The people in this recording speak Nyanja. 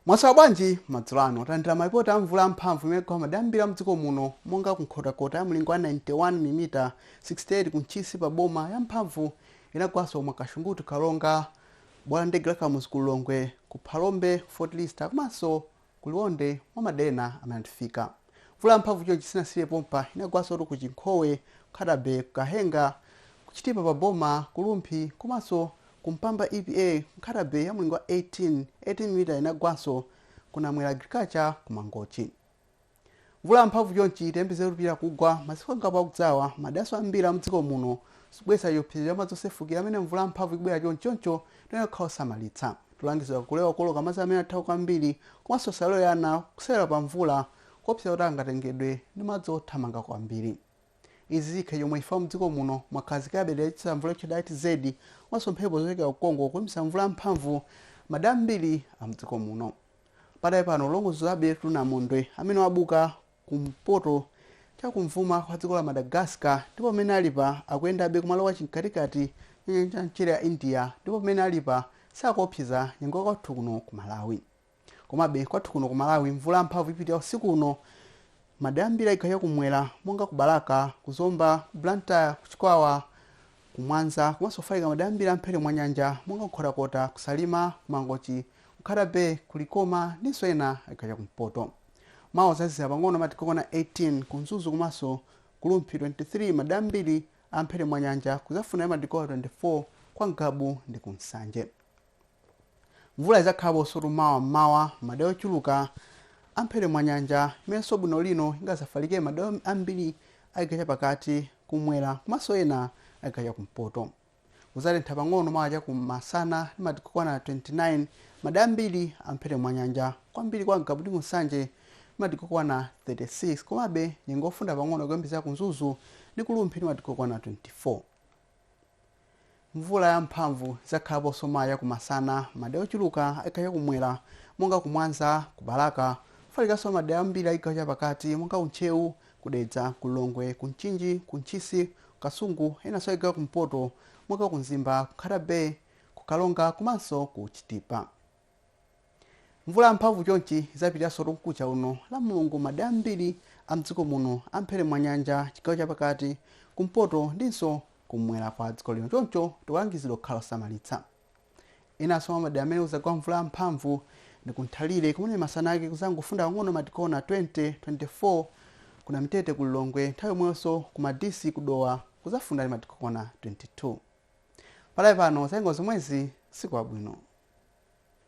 Mwasa bwanji madzulano tandira malipoti amvula yamphamvu imene igwa madambira mdziko muno monga ku Nkhotakota ya mlingo wa 91 mm 68 kunchisi pa boma yamphamvu inagwaso mwa Kashumbutu Kalonga bwala ndege la Kamuzu Kulongwe ku Phalombe Fort Lista komanso kuliwonde mwa madena amantifika. Mvula yamphamvu chonchi sinasiye pompa inagwaso ku Chinkhowe, Khadabe, Kahenga, kuchitipa pa boma, Kulumphi komanso kumpamba EPA Khadabe ya mlingo wa 18 mm inagwaso kuna mwera agriculture kumangochi. Mvula yamphamvu chonchi itembezeru pira kugwa masiku angapo akudzawa madaso ambiri mdziko muno subwesa yopseza amadzosefukira amene mvula yamphamvu ikubwera chonchoncho ndiyo khawa samalitsa. Tulangizira kulewa koloka madzi amene athawa kwambiri komanso salero yana kusera pa mvula kuopseza kuti angatengedwe ndi madzi othamanga kwambiri. Izi zikha yomwe ifa mdziko muno mwakhazika yabedetsa mvula chidati zedi komanso mphepo zochokera kukongo kuyimisa mvula yamphamvu madambiri mdziko muno. Padai pano longozo abe namondwe amene wabuka kumpoto chakumvuma kwa dziko la Madagascar ndipo amene alipa akuyenda abe kumalo wa chinkatikati yamchere ya India ndipo amene alipa sakuopseza nyengo kwathu kuno ku Malawi. Komabe kwathu kuno ku Malawi mvula yamphamvu ipita usiku uno madambira ikaya kumwera monga kubalaka kuzomba Blantyre kuchikwawa kumwanza komanso faika madambira amphere mwa nyanja monga Nkhotakota kusalima kumangochi Khadabe kulikoma ndinso ena ikaya kumpoto. Mawu zazizira pang'ono matikokona 18 kunzuzu komanso Kulumphi 23 madambiri amphere mwa nyanja kuzafuna madikola 24 kwa Ngabu ndi kunsanje. Mvula izakhalapo sotu mawa madeo chuluka amphere mwa nyanja imenso bwino lino ingazafalike madeo ambiri aikacha pakati kumwera komanso ena aikacha kumpoto. Kuzatentha pang'ono mawacha kumasana ndi matikokwana 29 madambiri amphere mwa nyanja kwambiri kwa Ngabu ndi kunsanje matikokwana 36 komabe nyengo ofunda pang'ono kuyambisa kunzuzu ndi Kulumphi ndi matikokwana 24. Mvula yamphamvu izakhalapo somaya kumasana madeo chuluka aikacha kumwera monga kumwanza kubalaka falikaso madeo ambiri aikacha pakati monga Unchewu, Kudedza, Kulongwe, Kunchinji, Kunchisi, Kasungu enaso aikacha kumpoto monga Kunzimba, Khadabe, Kukalonga komanso kuchitipa. Mvula yamphamvu chonchi izapitaso mkucha uno la Mulungu madeo ambiri mdziko muno amphere mwa nyanja chigawo chapakati kumpoto ndinso kumwera kwa dziko lino choncho tikulangizira kukhala osamalitsa. Inaso madeo amene uzagwa mvula yamphamvu ndi kunthalire kumene masana ake kuzangofunda pang'ono matikona 20 24 kuna Mtete Kulongwe nthawi yomwenso kumadisi kudowa kuzafunda ndi matikona 22. Padai pano zaingo zomwezi siku abwino.